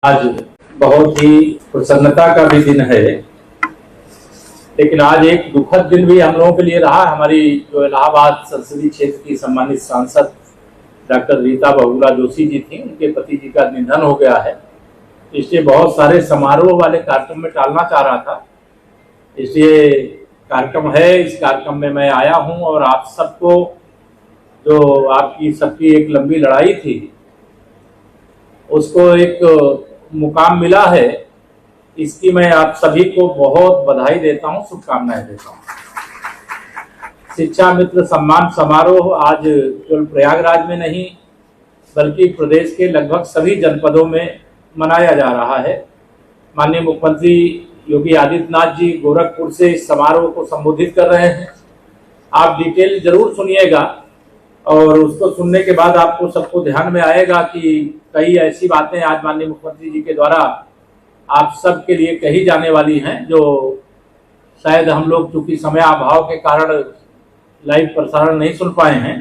आज बहुत ही प्रसन्नता का भी दिन है, लेकिन आज एक दुखद दिन भी हम लोगों के लिए रहा। हमारी जो इलाहाबाद संसदीय क्षेत्र की सम्मानित सांसद डॉक्टर रीता बहुगुणा जोशी जी थी, उनके पति जी का निधन हो गया है। इसलिए बहुत सारे समारोह वाले कार्यक्रम में टालना चाह रहा था, इसलिए कार्यक्रम है, इस कार्यक्रम में मैं आया हूं और आप सबको जो आपकी सबकी एक लंबी लड़ाई थी उसको एक मुकाम मिला है, इसकी मैं आप सभी को बहुत बधाई देता हूं, शुभकामनाएं देता हूं। शिक्षा मित्र सम्मान समारोह आज केवल प्रयागराज में नहीं बल्कि प्रदेश के लगभग सभी जनपदों में मनाया जा रहा है। माननीय मुख्यमंत्री योगी आदित्यनाथ जी गोरखपुर से इस समारोह को संबोधित कर रहे हैं। आप डिटेल जरूर सुनिएगा और उसको सुनने के बाद आपको सबको ध्यान में आएगा कि कई ऐसी बातें आज माननीय मुख्यमंत्री जी के द्वारा आप सब के लिए कही जाने वाली हैं जो शायद हम लोग चूंकि समय अभाव के कारण लाइव प्रसारण नहीं सुन पाए हैं,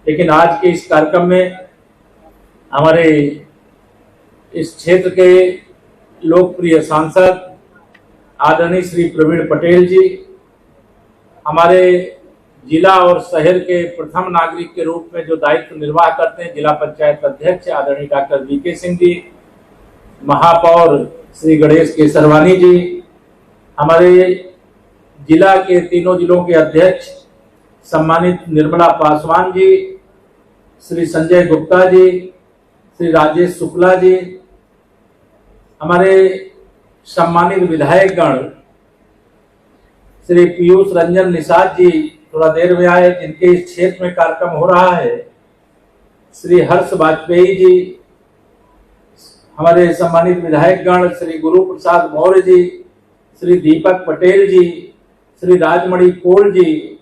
लेकिन आज के इस कार्यक्रम में हमारे इस क्षेत्र के लोकप्रिय सांसद आदरणीय श्री प्रवीण पटेल जी, हमारे जिला और शहर के प्रथम नागरिक के रूप में जो दायित्व निर्वाह करते हैं जिला पंचायत अध्यक्ष आदरणीय डॉक्टर वीके सिंह जी, महापौर श्री गणेश केसरवानी जी, हमारे जिला के तीनों जिलों के अध्यक्ष सम्मानित निर्मला पासवान जी, श्री संजय गुप्ता जी, श्री राजेश शुक्ला जी, हमारे सम्मानित विधायकगण श्री पीयूष रंजन निषाद जी थोड़ा देर में आए, जिनके इस क्षेत्र में कार्यक्रम हो रहा है, श्री हर्ष वाजपेयी जी, हमारे सम्मानित विधायकगण श्री गुरु प्रसाद मौर्य जी, श्री दीपक पटेल जी, श्री राजमणि कोल जी,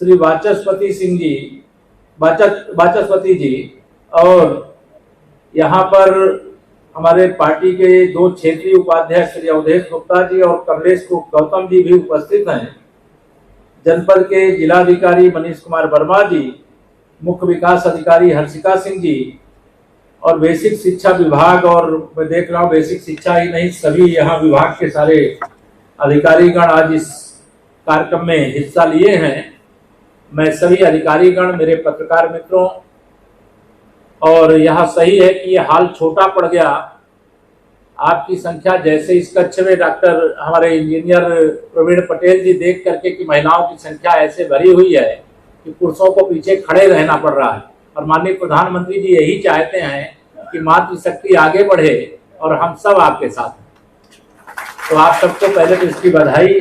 श्री वाचस्पति सिंह जी, वाचस्पति जी, और यहाँ पर हमारे पार्टी के दो क्षेत्रीय उपाध्यक्ष श्री अवधेश गुप्ता जी और कमलेश गौतम जी भी उपस्थित हैं। जनपद के जिलाधिकारी मनीष कुमार वर्मा जी, मुख्य विकास अधिकारी हर्षिका सिंह जी और बेसिक शिक्षा विभाग, और मैं देख रहा हूँ बेसिक शिक्षा ही नहीं सभी यहाँ विभाग के सारे अधिकारीगण आज इस कार्यक्रम में हिस्सा लिए हैं। मैं सभी अधिकारीगण, मेरे पत्रकार मित्रों, और यह सही है कि यह हाल छोटा पड़ गया, आपकी संख्या जैसे इस कक्ष में डॉक्टर हमारे इंजीनियर प्रवीण पटेल जी देख करके कि महिलाओं की संख्या ऐसे भरी हुई है कि पुरुषों को पीछे खड़े रहना पड़ रहा है, और माननीय प्रधानमंत्री जी यही चाहते हैं कि मातृशक्ति आगे बढ़े और हम सब आपके साथ हैं। तो आप सबको पहले तो इसकी बधाई।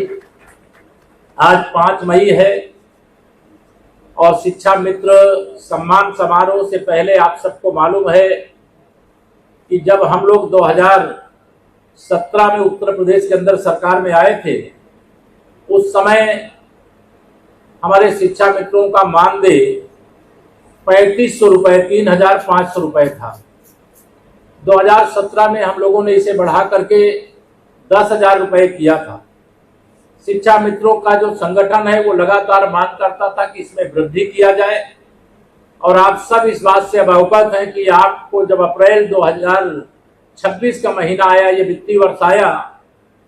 आज 5 मई है और शिक्षा मित्र सम्मान समारोह से पहले आप सबको मालूम है कि जब हम लोग 2017 में उत्तर प्रदेश के अंदर सरकार में आए थे, उस समय हमारे शिक्षा मित्रों का मानदेय 3500 रुपये, 3500 रुपये था। 2017 में हम लोगों ने इसे बढ़ा करके 10,000 रुपये किया था। शिक्षा मित्रों का जो संगठन है वो लगातार मांग करता था कि इसमें वृद्धि किया जाए, और आप सब इस बात से अवगत हैं कि आपको जब अप्रैल 2026 का महीना आया, ये वित्तीय वर्ष आया,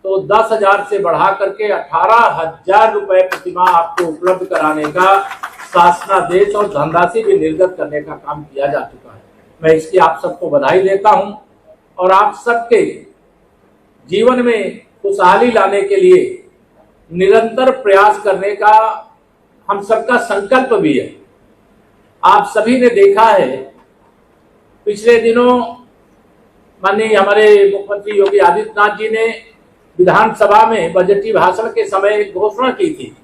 तो 10,000 से बढ़ा करके 18,000 रुपये प्रतिमाह आपको उपलब्ध कराने का शासनादेश और धनराशि भी निर्गत करने का काम किया जा चुका है। मैं इसकी आप सबको बधाई देता हूं, और आप सबके जीवन में खुशहाली लाने के लिए निरंतर प्रयास करने का हम सबका संकल्प भी है। आप सभी ने देखा है पिछले दिनों माननीय हमारे मुख्यमंत्री योगी आदित्यनाथ जी ने विधानसभा में बजटीय भाषण के समय एक घोषणा की थी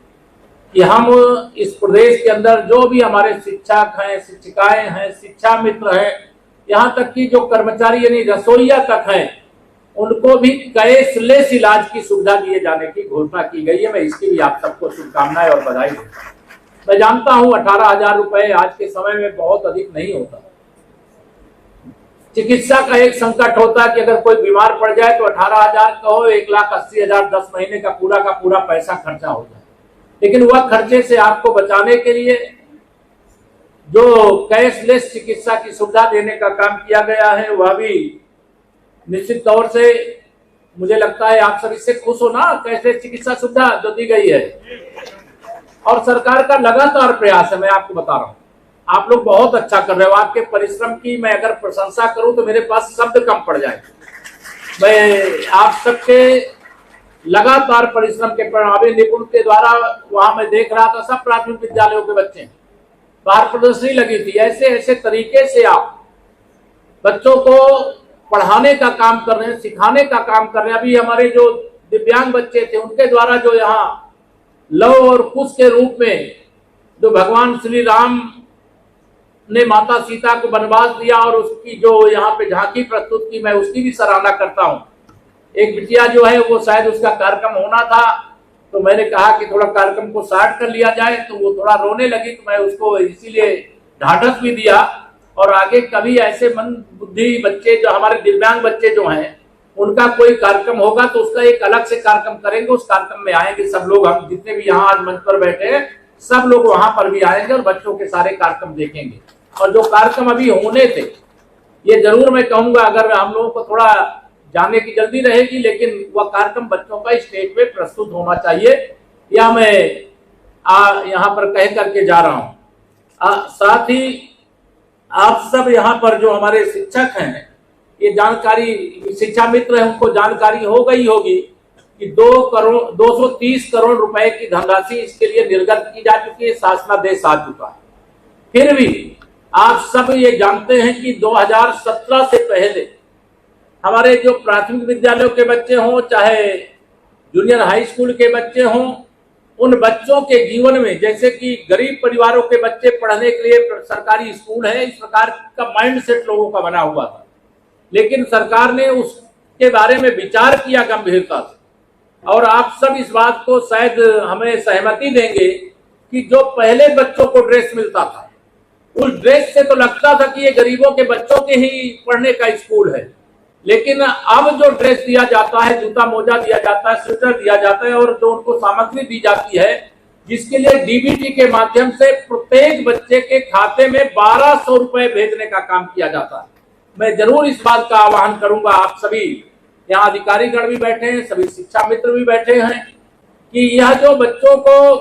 कि हम इस प्रदेश के अंदर जो भी हमारे शिक्षक हैं, शिक्षिकाएं हैं, शिक्षा मित्र हैं, यहाँ तक कि जो कर्मचारी यानी रसोइया तक हैं, उनको भी कैशलेस इलाज की सुविधा दिए जाने की घोषणा की गई है। मैं इसकी भी आप सबको शुभकामनाएं और बधाई देता हूं। मैं जानता हूं 18,000 रुपए आज के समय में बहुत अधिक नहीं होता। चिकित्सा का एक संकट होता है कि अगर कोई बीमार पड़ जाए तो 18,000 कहो, 1,80,000 10 महीने का पूरा पैसा खर्चा हो जाए, लेकिन वह खर्चे से आपको बचाने के लिए जो कैशलेस चिकित्सा की सुविधा देने का काम किया गया है, वह भी निश्चित तौर से मुझे लगता है आप सब इससे खुश हो ना, कैसे चिकित्सा सुविधा जो दी गई है, और सरकार का लगातार प्रयास है। मैं आपको बता रहा हूं, आप लोग बहुत अच्छा कर रहे हो। आपके परिश्रम की मैं अगर प्रशंसा करूं तो मेरे पास शब्द कम पड़ जाए। मैं आप सबके लगातार परिश्रम के परिणाम निपुण के द्वारा वहां मैं देख रहा था, सब प्राथमिक विद्यालयों के बच्चे बाहर प्रदर्शनी लगी थी। ऐसे ऐसे तरीके से आप बच्चों को पढ़ाने का काम कर रहे हैं, सिखाने का काम कर रहे हैं। अभी हमारे जो दिव्यांग बच्चे थे उनके द्वारा जो यहाँ लव और कुश के रूप में जो भगवान श्री राम ने माता सीता को वनवास दिया और उसकी जो यहाँ पे झांकी प्रस्तुत की, मैं उसकी भी सराहना करता हूँ। एक बिटिया जो है वो शायद उसका कार्यक्रम होना था, तो मैंने कहा कि थोड़ा कार्यक्रम को स्टार्ट कर लिया जाए, तो वो थोड़ा रोने लगी, तो मैं उसको इसीलिए ढाढ़स भी दिया। और आगे कभी ऐसे मन बुद्धि बच्चे जो हमारे दिव्यांग बच्चे जो हैं उनका कोई कार्यक्रम होगा तो उसका एक अलग से कार्यक्रम करेंगे। उस कार्यक्रम में आएंगे सब लोग, हम जितने भी यहाँ आज मंच पर बैठे हैं सब लोग वहां पर भी आएंगे और बच्चों के सारे कार्यक्रम देखेंगे। और जो कार्यक्रम अभी होने थे, ये जरूर मैं कहूंगा, अगर हम लोगों को थोड़ा जाने की जल्दी रहेगी, लेकिन वह कार्यक्रम बच्चों का स्टेज पे प्रस्तुत होना चाहिए, यह मैं यहाँ पर कह करके जा रहा हूँ। साथ ही आप सब यहाँ पर जो हमारे शिक्षक हैं, ये जानकारी, शिक्षा मित्र हैं, उनको जानकारी हो गई होगी कि 230 करोड़ रुपए की धनराशि इसके लिए निर्गत की जा चुकी है, शासनादेश आ चुका है। फिर भी आप सब ये जानते हैं कि 2017 से पहले हमारे जो प्राथमिक विद्यालयों के बच्चे हों, चाहे जूनियर हाई स्कूल के बच्चे हों, उन बच्चों के जीवन में, जैसे कि गरीब परिवारों के बच्चे पढ़ने के लिए सरकारी स्कूल है, इस प्रकार का माइंड सेट लोगों का बना हुआ था। लेकिन सरकार ने उसके बारे में विचार किया गंभीरता से, और आप सब इस बात को शायद हमें सहमति देंगे कि जो पहले बच्चों को ड्रेस मिलता था, उस ड्रेस से तो लगता था कि ये गरीबों के बच्चों के ही पढ़ने का स्कूल है। लेकिन अब जो ड्रेस दिया जाता है, जूता मोजा दिया जाता है, स्वेटर दिया जाता है, और जो उनको सामग्री दी जाती है, जिसके लिए डीबीटी के माध्यम से प्रत्येक बच्चे के खाते में 1200 रुपए भेजने का काम किया जाता है। मैं जरूर इस बात का आह्वान करूंगा, आप सभी यहाँ अधिकारीगण भी बैठे हैं, सभी शिक्षा मित्र भी बैठे हैं, कि यह जो बच्चों को,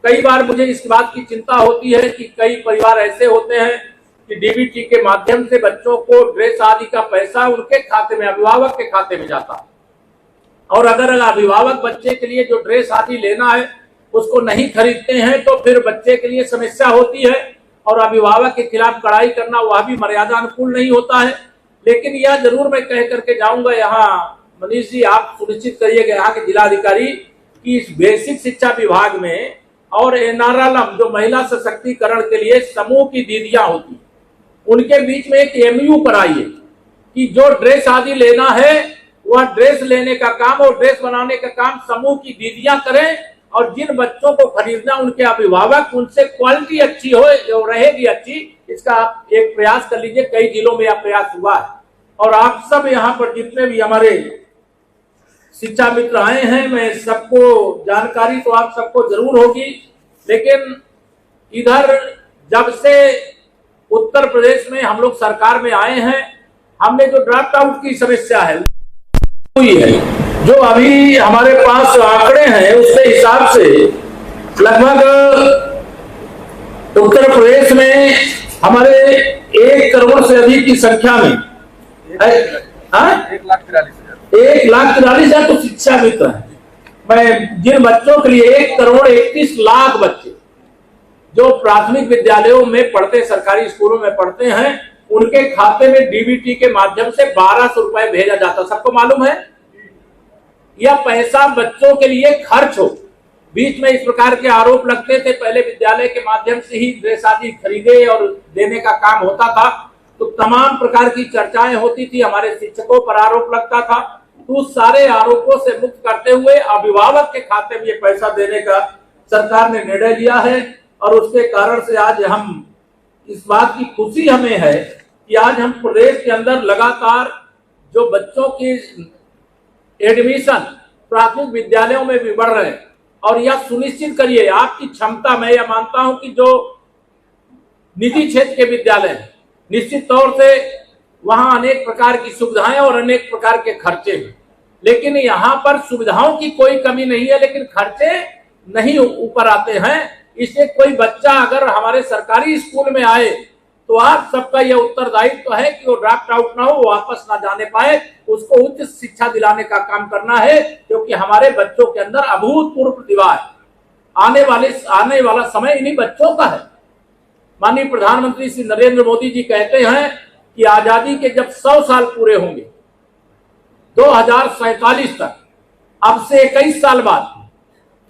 कई बार मुझे इस बात की चिंता होती है कि कई परिवार ऐसे होते हैं कि डीबीटी के माध्यम से बच्चों को ड्रेस आदि का पैसा उनके खाते में, अभिभावक के खाते में जाता है, और अगर अभिभावक बच्चे के लिए जो ड्रेस आदि लेना है उसको नहीं खरीदते हैं तो फिर बच्चे के लिए समस्या होती है, और अभिभावक के खिलाफ कड़ाई करना वह भी मर्यादा अनुकूल नहीं होता है। लेकिन यह जरूर मैं कह करके जाऊंगा, यहाँ मनीष जी आप सुनिश्चित करिएगा यहाँ के जिलाधिकारी की इस बेसिक शिक्षा विभाग में और एनआरएलएम जो महिला सशक्तिकरण के लिए समूह की दीदियां होती, उनके बीच में एक एमयू कराइए कि जो ड्रेस आदि लेना है वह ड्रेस लेने का काम और ड्रेस बनाने का काम समूह की दीदियां करें, और जिन बच्चों को खरीदना उनके अभिभावक, उनसे क्वालिटी अच्छी हो, रहेगी अच्छी, इसका आप एक प्रयास कर लीजिए। कई जिलों में यह प्रयास हुआ है, और आप सब यहाँ पर जितने भी हमारे शिक्षा मित्र आए हैं, मैं सबको जानकारी तो आप सबको जरूर होगी, लेकिन इधर जब से उत्तर प्रदेश में हम लोग सरकार में आए हैं, हमने जो ड्रॉप आउट की समस्या है हुई है, जो अभी हमारे पास आंकड़े हैं उसके हिसाब से लगभग उत्तर प्रदेश में हमारे 1 करोड़ से अधिक की संख्या में 1,43,000 तो शिक्षा मित्र है। मैं जिन बच्चों के लिए 1,31,00,000 बच्चे जो प्राथमिक विद्यालयों में पढ़ते, सरकारी स्कूलों में पढ़ते हैं, उनके खाते में डीबीटी के माध्यम से 1200 रुपए भेजा जाता। सबको मालूम है यह पैसा बच्चों के लिए खर्च हो। बीच में इस प्रकार के आरोप लगते थे, पहले विद्यालय के माध्यम से ही ड्रेस आदि खरीदे और देने का काम होता था, तो तमाम प्रकार की चर्चाएं होती थी, हमारे शिक्षकों पर आरोप लगता था। तो उस सारे आरोपों से मुक्त करते हुए अभिभावक के खाते में ये पैसा देने का सरकार ने निर्णय लिया है, और उसके कारण से आज हम, इस बात की खुशी हमें है कि आज हम प्रदेश के अंदर लगातार जो बच्चों की एडमिशन प्राथमिक विद्यालयों में भी बढ़ रहे हैं, और यह सुनिश्चित करिए आपकी क्षमता, मैं यह मानता हूं कि जो निजी क्षेत्र के विद्यालय हैं, निश्चित तौर से वहां अनेक प्रकार की सुविधाएं और अनेक प्रकार के खर्चे हैं, लेकिन यहाँ पर सुविधाओं की कोई कमी नहीं है, लेकिन खर्चे नहीं ऊपर आते हैं। इसलिए कोई बच्चा अगर हमारे सरकारी स्कूल में आए तो आप सबका यह उत्तरदायित्व तो है कि वो ड्रॉप आउट ना हो, वापस ना जाने पाए, उसको उच्च शिक्षा दिलाने का काम करना है, क्योंकि हमारे बच्चों के अंदर अभूतपूर्व प्रतिभा है। आने वाला समय इन्हीं बच्चों का है। माननीय प्रधानमंत्री श्री नरेंद्र मोदी जी कहते हैं कि आजादी के जब 100 साल पूरे होंगे 2047 तक, अब से 21 साल बाद,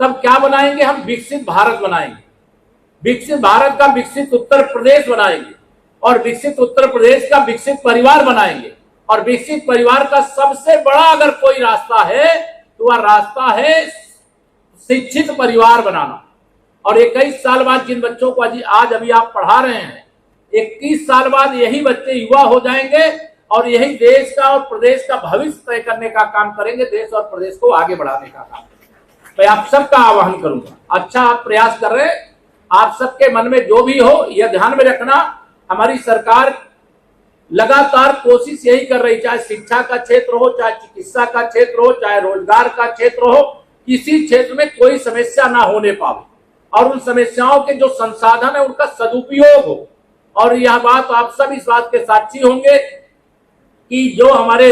तब क्या बनाएंगे हम? विकसित भारत बनाएंगे। विकसित भारत का विकसित उत्तर प्रदेश बनाएंगे, और विकसित उत्तर प्रदेश का विकसित परिवार बनाएंगे। और विकसित परिवार का सबसे बड़ा अगर कोई रास्ता है तो वह रास्ता है शिक्षित परिवार बनाना। और 21 साल बाद जिन बच्चों को आज अभी आप पढ़ा रहे हैं, 21 साल बाद यही बच्चे युवा हो जाएंगे और यही देश का और प्रदेश का भविष्य तय करने का काम करेंगे, देश और प्रदेश को आगे बढ़ाने का काम। मैं आप सबका आह्वान करूंगा, अच्छा आप प्रयास कर रहे हैं, आप सबके मन में जो भी हो यह ध्यान में रखना, हमारी सरकार लगातार कोशिश यही कर रही, चाहे शिक्षा का क्षेत्र हो, चाहे चिकित्सा का क्षेत्र हो, चाहे रोजगार का क्षेत्र हो, किसी क्षेत्र में कोई समस्या ना होने पाए और उन समस्याओं के जो संसाधन है उनका सदुपयोग हो। और यह बात आप सब इस बात के साक्षी होंगे कि जो हमारे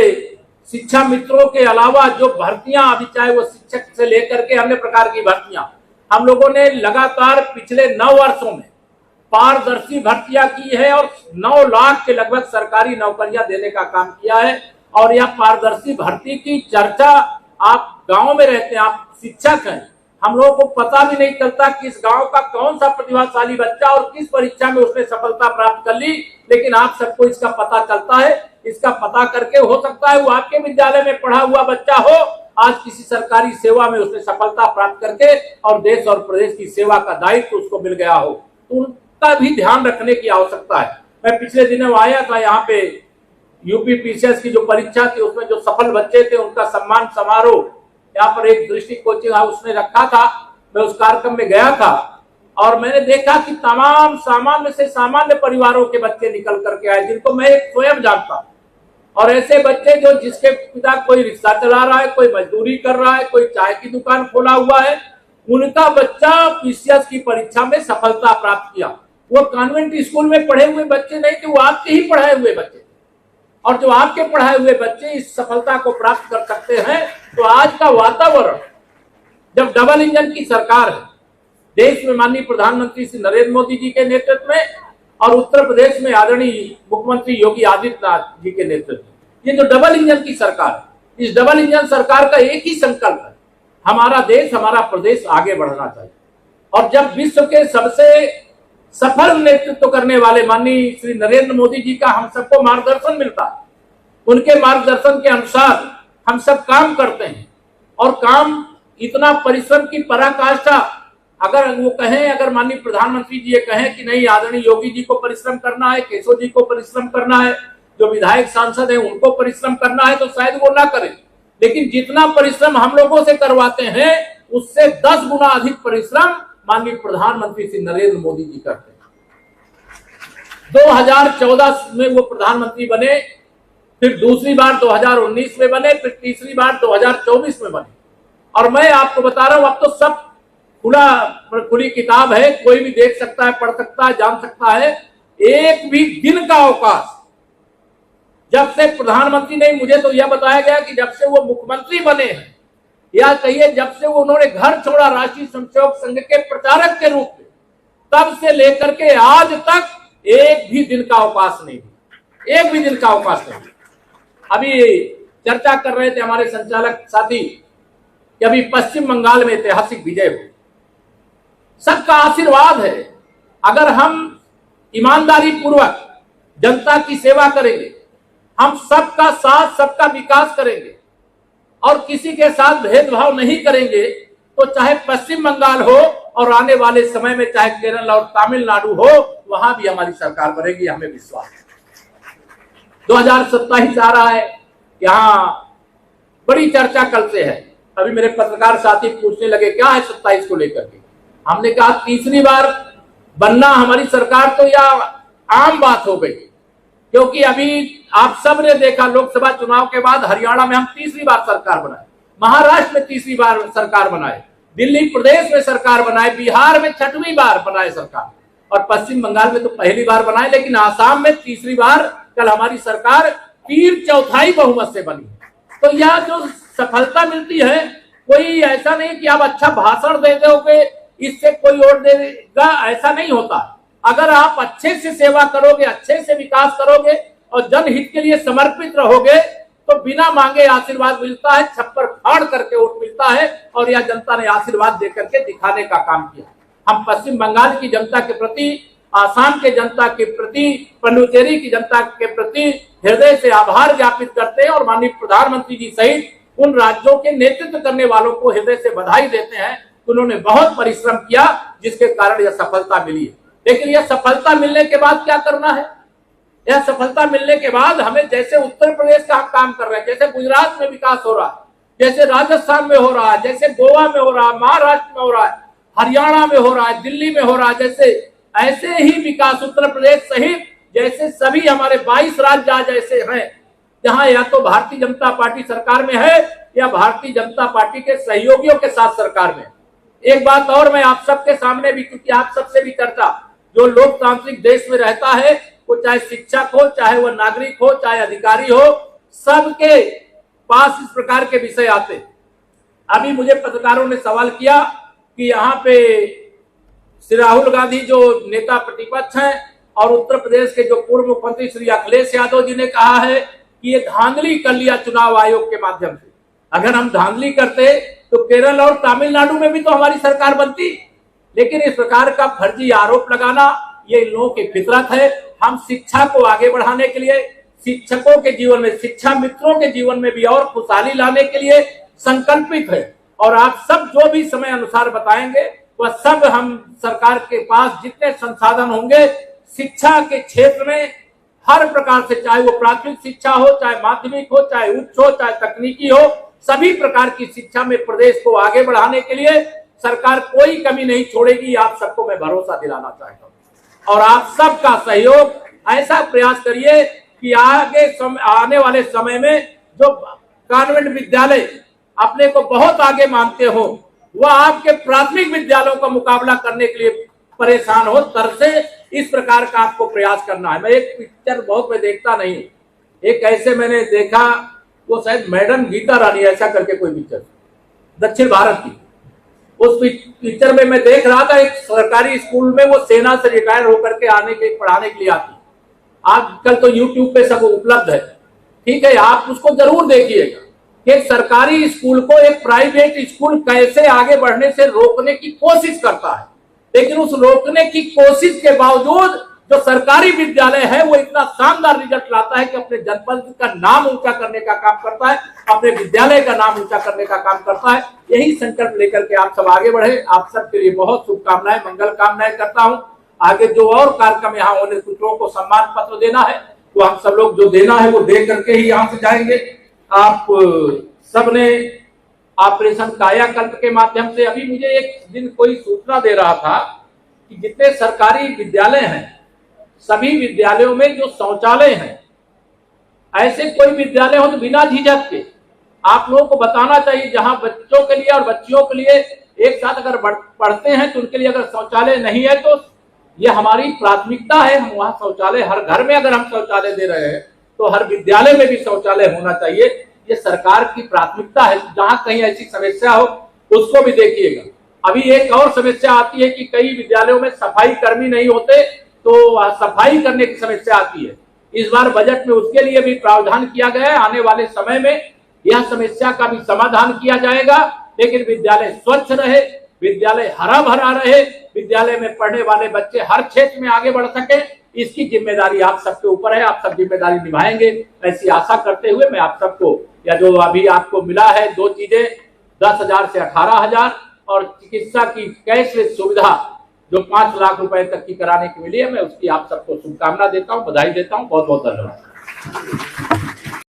शिक्षा मित्रों के अलावा जो भर्तियां अभी, चाहे वो शिक्षक से लेकर के अन्य प्रकार की भर्तियां, हम लोगों ने लगातार पिछले 9 वर्षों में पारदर्शी भर्तियां की है और 9 लाख के लगभग सरकारी नौकरियां देने का काम किया है। और यह पारदर्शी भर्ती की चर्चा, आप गांव में रहते हैं, आप शिक्षक हैं, हम लोगों को पता भी नहीं चलता कि इस गांव का कौन सा प्रतिभाशाली बच्चा और किस परीक्षा में उसने सफलता प्राप्त कर ली, लेकिन आप सबको इसका पता चलता है। इसका पता करके हो सकता है वो आपके विद्यालय में पढ़ा हुआ बच्चा हो, आज किसी सरकारी सेवा में उसने सफलता प्राप्त करके और देश और प्रदेश की सेवा का दायित्व उसको मिल गया हो, तो उनका भी ध्यान रखने की आवश्यकता है। मैं पिछले दिनों आया था यहाँ पे, यूपी पीसीएस की जो परीक्षा थी उसमें जो सफल बच्चे थे उनका सम्मान समारोह यहाँ पर एक दृष्टि कोचिंग हाउस ने रखा था। मैं उस कार्यक्रम में गया था और मैंने देखा कि तमाम सामान्य से सामान्य परिवारों के बच्चे निकल करके आए, जिनको मैं स्वयं जानता हूं। और ऐसे बच्चे जो जिसके पिता कोई रिक्शा चला रहा है, कोई मजदूरी कर रहा है, कोई चाय की दुकान खोला हुआ है, उनका बच्चा पीसीएस की परीक्षा में सफलता प्राप्त किया। वो कॉन्वेंट स्कूल में पढ़े हुए बच्चे नहीं थे, वो आपके ही पढ़ाए हुए बच्चे। और जो आपके पढ़ाए हुए बच्चे इस सफलता को प्राप्त कर सकते हैं, तो आज का वातावरण, जब डबल इंजन की सरकार है देश में, माननीय प्रधानमंत्री श्री नरेंद्र मोदी जी के नेतृत्व में और उत्तर प्रदेश में आदरणीय मुख्यमंत्री योगी आदित्यनाथ जी के नेतृत्व में, ये जो डबल इंजन की सरकार है, इस डबल इंजन सरकार का एक ही संकल्प है, हमारा देश, हमारा प्रदेश आगे बढ़ना चाहिए। और जब विश्व के सबसे सफल नेतृत्व करने वाले माननीय श्री नरेंद्र मोदी जी का हम सबको मार्गदर्शन मिलता है, उनके मार्गदर्शन के अनुसार हम सब काम करते हैं। और काम इतना परिश्रम की पराकाष्ठा, अगर वो कहें, अगर माननीय प्रधानमंत्री जी ये कहें कि नहीं आदरणीय योगी जी को परिश्रम करना है, केशव जी को परिश्रम करना है, जो विधायक सांसद है उनको परिश्रम करना है, तो शायद वो ना करें। लेकिन जितना परिश्रम हम लोगों से करवाते हैं उससे 10 गुना अधिक परिश्रम माननीय प्रधानमंत्री श्री नरेंद्र मोदी जी करते हैं। 2014 में वो प्रधानमंत्री बने, फिर दूसरी बार 2019 में बने, फिर तीसरी बार 2024 में बने। और मैं आपको बता रहा हूं, अब तो सब खुली किताब है, कोई भी देख सकता है, पढ़ सकता है, जान सकता है। एक भी दिन का अवकाश जब से प्रधानमंत्री नहीं, मुझे तो यह बताया गया कि जब से वो मुख्यमंत्री बने हैं, या कहिए जब से वो उन्होंने घर छोड़ा राष्ट्रीय स्वयंसेवक संघ के प्रचारक के रूप में, तब से लेकर के आज तक एक भी दिन का अवकाश नहीं, एक भी दिन का अवकाश नहीं। अभी चर्चा कर रहे थे हमारे संचालक साथी कि अभी पश्चिम बंगाल में ऐतिहासिक विजय हुई। सबका आशीर्वाद है, अगर हम ईमानदारी पूर्वक जनता की सेवा करेंगे, हम सबका साथ, सबका विकास करेंगे और किसी के साथ भेदभाव नहीं करेंगे, तो चाहे पश्चिम बंगाल हो और आने वाले समय में चाहे केरल और तमिलनाडु हो, वहां भी हमारी सरकार बनेगी, हमें विश्वास है। 2027 आ रहा है, यहाँ बड़ी चर्चा कल से है। अभी मेरे पत्रकार साथी पूछने लगे क्या है 27 को लेकर के। हमने कहा तीसरी बार बनना हमारी सरकार तो यह आम बात हो गई, क्योंकि अभी आप सब ने देखा लोकसभा चुनाव के बाद हरियाणा में हम तीसरी बार सरकार बनाए, महाराष्ट्र में तीसरी बार सरकार बनाए, दिल्ली प्रदेश में सरकार बनाए, बिहार में छठवीं बार बनाए सरकार, और पश्चिम बंगाल में तो पहली बार बनाए, लेकिन आसाम में तीसरी बार कल हमारी सरकार 3/4 बहुमत से बनी। तो यह जो सफलता मिलती है, कोई ऐसा नहीं कि आप अच्छा भाषण दे दोगे इससे कोई वोट देगा, ऐसा नहीं होता। अगर आप अच्छे से सेवा करोगे, अच्छे से विकास करोगे और जनहित के लिए समर्पित रहोगे तो बिना मांगे आशीर्वाद मिलता है, छप्पर फाड़ करके वोट मिलता है, और यह जनता ने आशीर्वाद देकर के दिखाने का काम किया। हम पश्चिम बंगाल की जनता के प्रति, आसाम के जनता के प्रति, पुडुचेरी की जनता के प्रति हृदय से आभार ज्ञापित करते हैं और माननीय प्रधानमंत्री जी सहित उन राज्यों के नेतृत्व करने वालों को हृदय से बधाई देते हैं। उन्होंने बहुत परिश्रम किया जिसके कारण यह सफलता मिली है। लेकिन यह सफलता मिलने के बाद क्या करना है? यह सफलता मिलने के बाद हमें, जैसे उत्तर प्रदेश का हम काम कर रहे हैं, जैसे गुजरात में विकास हो रहा है, जैसे राजस्थान में हो रहा है, जैसे गोवा में हो रहा है, महाराष्ट्र में हो रहा है, हरियाणा में हो रहा है, दिल्ली में हो रहा है, जैसे ऐसे ही विकास उत्तर प्रदेश सहित जैसे सभी हमारे 22 राज्य आज ऐसे हैं जहां या तो भारतीय जनता पार्टी सरकार में है या भारतीय जनता पार्टी के सहयोगियों के साथ सरकार में। एक बात और मैं आप सबके सामने भी, क्योंकि आप सबसे भी चर्चा, जो लोकतांत्रिक देश में रहता है, वो चाहे शिक्षक हो, चाहे वह नागरिक हो, चाहे अधिकारी हो, सबके पास इस प्रकार के विषय आते। अभी मुझे पत्रकारों ने सवाल किया कि यहाँ पे श्री राहुल गांधी जो नेता प्रतिपक्ष हैं और उत्तर प्रदेश के जो पूर्व मुख्यमंत्री श्री अखिलेश यादव जी ने कहा है कि ये धांधली कर लिया चुनाव आयोग के माध्यम से। अगर हम धांधली करते तो केरल और तमिलनाडु में भी तो हमारी सरकार बनती, लेकिन इस प्रकार का फर्जी आरोप लगाना ये इन लोगों की फितरत है। हम शिक्षा को आगे बढ़ाने के लिए, शिक्षकों के जीवन में, शिक्षा मित्रों के जीवन में भी और खुशहाली लाने के लिए संकल्पित है, और आप सब जो भी समय अनुसार बताएंगे वह सब हम सरकार के पास जितने संसाधन होंगे शिक्षा के क्षेत्र में हर प्रकार से, चाहे वो प्राथमिक शिक्षा हो, चाहे माध्यमिक हो, चाहे उच्च हो, चाहे तकनीकी हो, सभी प्रकार की शिक्षा में प्रदेश को आगे बढ़ाने के लिए सरकार कोई कमी नहीं छोड़ेगी। आप सबको मैं भरोसा दिलाना चाहता हूं, और आप सबका सहयोग, ऐसा प्रयास करिए कि आने वाले समय में जो कॉन्वेंट विद्यालय अपने को बहुत आगे मानते हो, वह आपके प्राथमिक विद्यालयों का मुकाबला करने के लिए परेशान हो, तरसे, इस प्रकार का आपको प्रयास करना है। मैं एक पिक्चर बहुत मैं देखता नहीं, एक ऐसे मैंने देखा, वो शायद मैडम गीता रानी ऐसा करके कोई पिक्चर, दक्षिण भारत की, उस पिक्चर में मैं देख रहा था एक सरकारी स्कूल में वो सेना से रिटायर होकर के आने के पढ़ाने के लिए आती। आजकल तो यूट्यूब पे सब उपलब्ध है, ठीक है, आप उसको जरूर देखिएगा कि सरकारी स्कूल को एक प्राइवेट स्कूल कैसे आगे बढ़ने से रोकने की कोशिश करता है, लेकिन उस रोकने की कोशिश के बावजूद जो सरकारी विद्यालय है वो इतना शानदार रिजल्ट लाता है कि अपने जनपद का नाम ऊंचा करने का काम करता है, अपने विद्यालय का नाम ऊंचा करने का काम करता है। यही संकल्प लेकर के आप सब आगे बढ़े। आप सबके लिए बहुत शुभकामनाएं, मंगल कामनाएं करता हूं। आगे जो और कार्यक्रम यहाँ होने, कुछ लोगों को सम्मान पत्र देना है, तो हम सब लोग जो देना है वो दे करके ही यहाँ से जाएंगे। आप सबने ऑपरेशन कायाकल्प के माध्यम से, अभी मुझे एक दिन कोई सूचना दे रहा था कि जितने सरकारी विद्यालय हैं, सभी विद्यालयों में जो शौचालय हैं, ऐसे कोई विद्यालय हो तो बिना झिझक के आप लोगों को बताना चाहिए, जहां बच्चों के लिए और बच्चियों के लिए एक साथ अगर पढ़ते हैं तो उनके लिए अगर शौचालय नहीं है तो ये हमारी प्राथमिकता है। हम वहां शौचालय, हर घर में अगर हम शौचालय दे रहे हैं तो हर विद्यालय में भी शौचालय होना चाहिए। ये सरकार की प्राथमिकता है। जहां कहीं ऐसी समस्या हो उसको भी देखिएगा। अभी एक और समस्या आती है कि कई विद्यालयों में सफाई कर्मी नहीं होते, तो सफाई करने की समस्या आती है। इस बार बजट में उसके लिए भी प्रावधान किया गया है। आने वाले समय में यह समस्या का भी समाधान किया जाएगा, लेकिन विद्यालय स्वच्छ रहे, विद्यालय हरा भरा रहे, विद्यालय में पढ़ने वाले बच्चे हर क्षेत्र में आगे बढ़ सके, इसकी जिम्मेदारी आप सबके ऊपर है। आप सब जिम्मेदारी निभाएंगे, ऐसी आशा करते हुए मैं आप सबको, या जो अभी आपको मिला है दो चीजें, 10,000 से 18,000 और चिकित्सा की कैशलेस सुविधा जो 5 लाख रुपए तक की कराने के लिए, मैं उसकी आप सबको शुभकामना देता हूं, बधाई देता हूं। बहुत बहुत धन्यवाद।